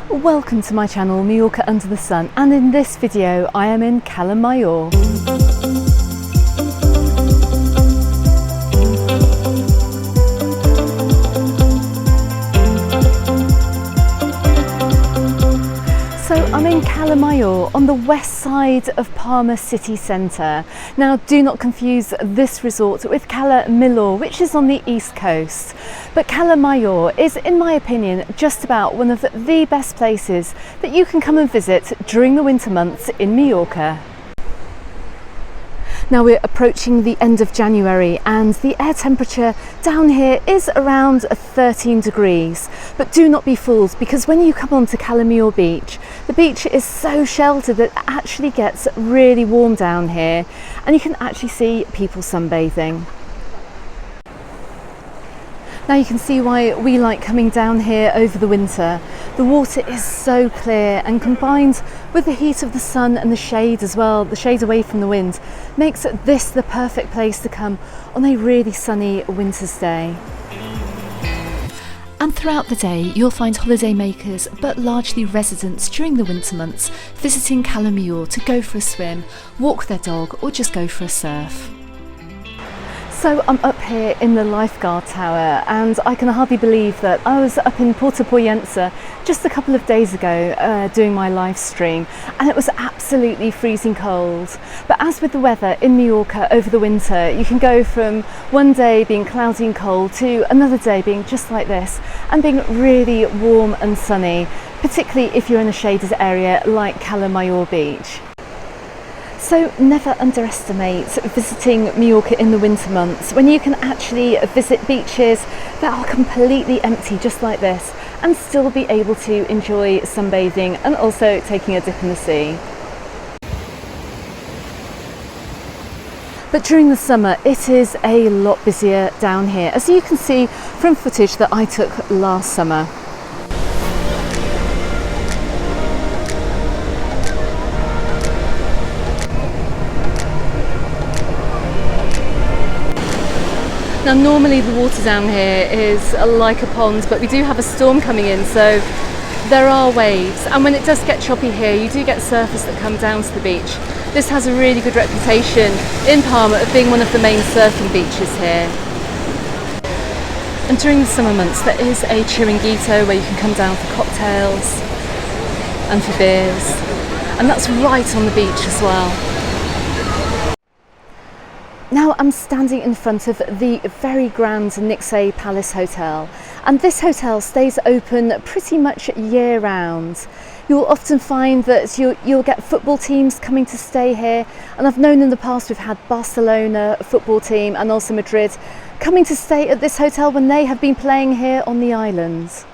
Welcome to my channel Majorca Under the Sun, and in this video I am in Cala Mayor. So I'm in Cala Mayor on the west side of Palma city centre. Now do not confuse this resort with Cala Mayor, which is on the east coast. But Cala Mayor is, in my opinion, just about one of the best places that you can come and visit during the winter months in Majorca. Now we're approaching the end of January and the air temperature down here is around 13 degrees. But do not be fooled, because when you come onto Cala Mayor beach, the beach is so sheltered that it actually gets really warm down here and you can actually see people sunbathing. Now you can see why we like coming down here over the winter. The water is so clear, and combined with the heat of the sun and the shade as well, the shade away from the wind, makes this the perfect place to come on a really sunny winter's day. And throughout the day you'll find holiday makers, but largely residents during the winter months, visiting Cala Mayor to go for a swim, walk their dog, or just go for a surf. So I'm up here in the Lifeguard tower, and I can hardly believe that I was up in Porto Poyensa just a couple of days ago doing my live stream, and it was absolutely freezing cold. But as with the weather in Majorca over the winter, you can go from one day being cloudy and cold to another day being just like this and being really warm and sunny, particularly if you're in a shaded area like Cala Mayor beach. So never underestimate visiting Majorca in the winter months, when you can actually visit beaches that are completely empty just like this and still be able to enjoy sunbathing and also taking a dip in the sea. But during the summer it is a lot busier down here, as you can see from footage that I took last summer. Now normally the water down here is like a pond, but we do have a storm coming in, so there are waves, and when it does get choppy here you do get surfers that come down to the beach. This has a really good reputation in Palma of being one of the main surfing beaches here. And during the summer months there is a chiringuito where you can come down for cocktails and for beers, and that's right on the beach as well. Now I'm standing in front of the very grand Nixay Palace Hotel, and this hotel stays open pretty much year round. You'll often find that you'll get football teams coming to stay here, and I've known in the past we've had Barcelona football team and also Madrid coming to stay at this hotel when they have been playing here on the islands.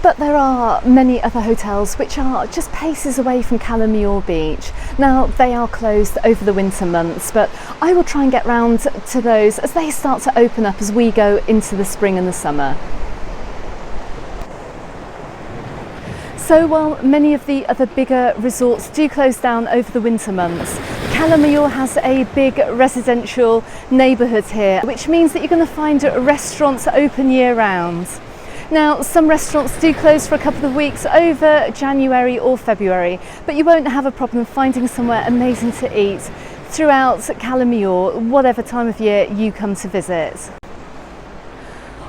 But there are many other hotels which are just paces away from Cala Mayor beach. Now they are closed over the winter months, but I will try and get round to those as they start to open up as we go into the spring and the summer. So while many of the other bigger resorts do close down over the winter months, Cala Mayor has a big residential neighbourhood here, which means that you're going to find restaurants open year round. Now some restaurants do close for a couple of weeks over January or February, but you won't have a problem finding somewhere amazing to eat throughout Cala Mayor, whatever time of year you come to visit.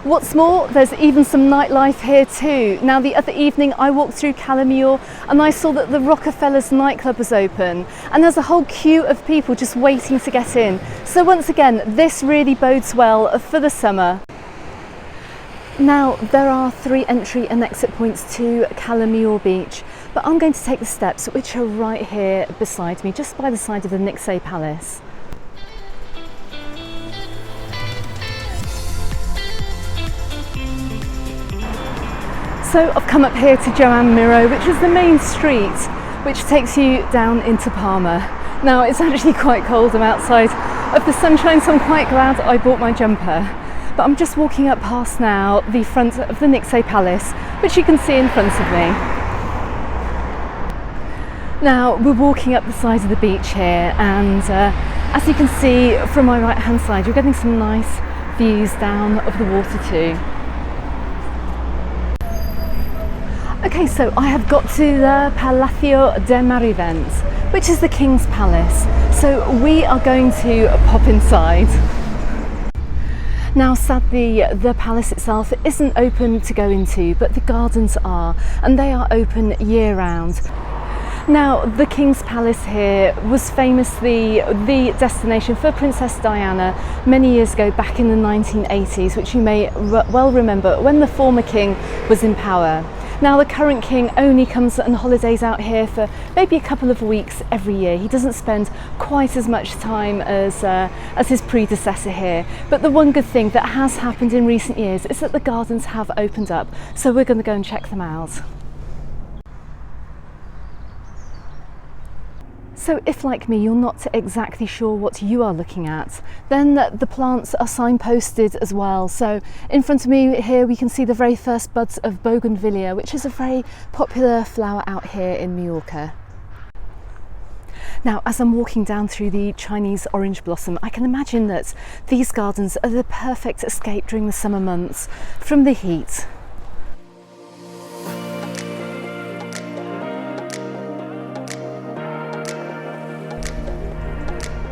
What's more, there's even some nightlife here too. Now the other evening I walked through Cala Mayor and I saw that the Rockefeller's nightclub was open, and there's a whole queue of people just waiting to get in. So once again, this really bodes well for the summer. Now there are 3 entry and exit points to Cala Mayor beach, but I'm going to take the steps which are right here beside me, just by the side of the Nixay Palace. So I've come up here to Joan Miro, which is the main street which takes you down into Palma. Now it's actually quite cold, I'm outside of the sunshine, so I'm quite glad I bought my jumper. But I'm just walking up past now the front of the Nixay Palace, which you can see in front of me. Now we're walking up the side of the beach here, and as you can see from my right hand side, you're getting some nice views down of the water too. Okay, so I have got to the Palacio de Marivent, which is the King's Palace. So we are going to pop inside. Now sadly the palace itself isn't open to go into, but the gardens are, and they are open year round. Now the King's Palace here was famously the destination for Princess Diana many years ago, back in the 1980s, which you may well remember, when the former king was in power. Now the current king only comes on holidays out here for maybe a couple of weeks every year. He doesn't spend quite as much time as his predecessor here. But the one good thing that has happened in recent years is that the gardens have opened up, so we're going to go and check them out. So if, like me, you're not exactly sure what you are looking at, then the plants are signposted as well. So in front of me here we can see the very first buds of bougainvillea, which is a very popular flower out here in Majorca. Now, as I'm walking down through the Chinese orange blossom, I can imagine that these gardens are the perfect escape during the summer months from the heat.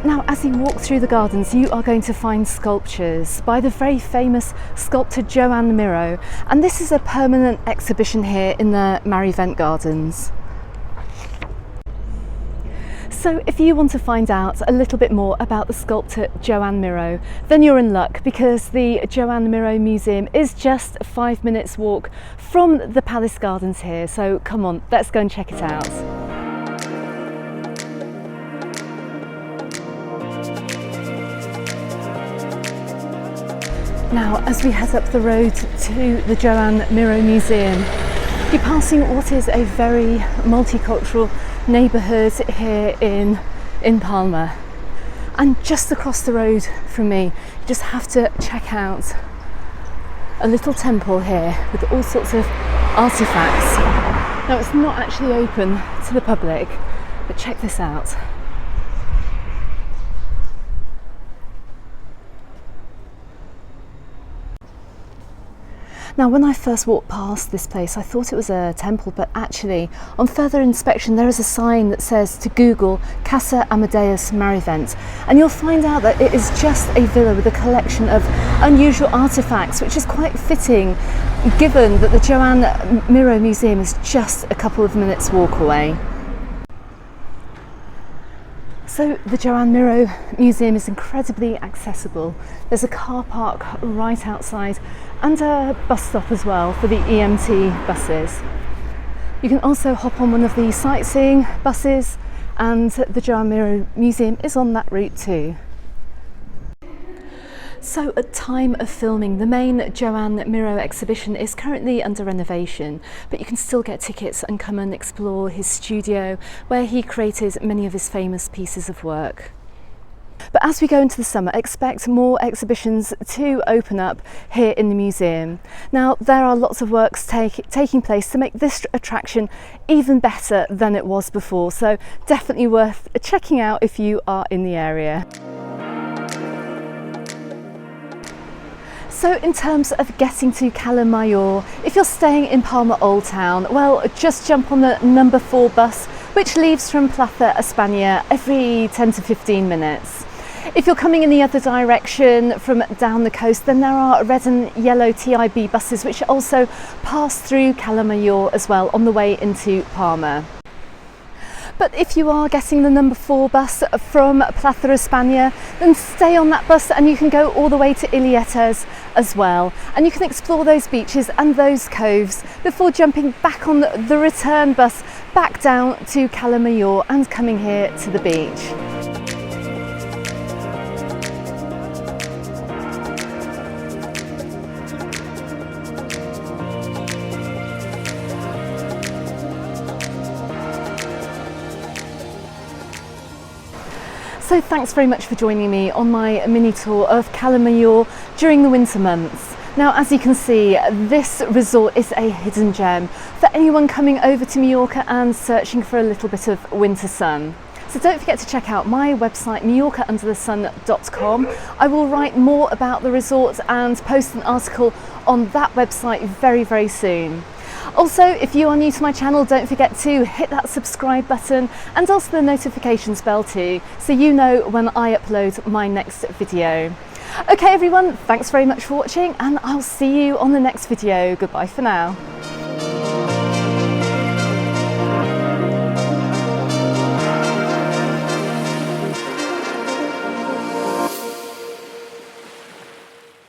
Now, as you walk through the gardens, you are going to find sculptures by the very famous sculptor Joan Miro, and this is a permanent exhibition here in the Marivent Gardens. So if you want to find out a little bit more about the sculptor Joan Miro, then you're in luck, because the Joan Miro Museum is just a 5 minutes walk from the Palace Gardens here. So come on, let's go and check it out. Now, as we head up the road to the Joan Miro Museum, you're passing what is a very multicultural neighbourhood here in Palma. And just across the road from me, you just have to check out a little temple here with all sorts of artefacts. Now, it's not actually open to the public, but check this out. Now, when I first walked past this place, I thought it was a temple, but actually, on further inspection, there is a sign that says to Google Casa Amadeus Marivent, and you'll find out that it is just a villa with a collection of unusual artefacts, which is quite fitting given that the Joan Miro Museum is just a couple of minutes walk away. So the Joan Miro Museum is incredibly accessible. There's a car park right outside and a bus stop as well for the EMT buses. You can also hop on one of the sightseeing buses, and the Joan Miro Museum is on that route too. So at time of filming, the main Joan Miro exhibition is currently under renovation, but you can still get tickets and come and explore his studio where he created many of his famous pieces of work. But as we go into the summer, expect more exhibitions to open up here in the museum. Now, there are lots of works taking place to make this attraction even better than it was before, so definitely worth checking out if you are in the area. So in terms of getting to Cala Mayor, if you're staying in Palma Old Town, well, just jump on the number 4 bus, which leaves from Plaza España every 10 to 15 minutes. If you're coming in the other direction from down the coast, then there are red and yellow TIB buses which also pass through Cala Mayor as well on the way into Palma. But if you are getting the number 4 bus from Plaza España, then stay on that bus and you can go all the way to Illietes as well. And you can explore those beaches and those coves before jumping back on the return bus back down to Cala Mayor and coming here to the beach. So thanks very much for joining me on my mini tour of Cala Mayor during the winter months. Now, as you can see, this resort is a hidden gem for anyone coming over to Majorca and searching for a little bit of winter sun. So don't forget to check out my website, majorcaunderthesun.com. I will write more about the resort and post an article on that website very, very soon. Also, if you are new to my channel, don't forget to hit that subscribe button and also the notifications bell too, so you know when I upload my next video. Okay everyone, thanks very much for watching and I'll see you on the next video. Goodbye for now.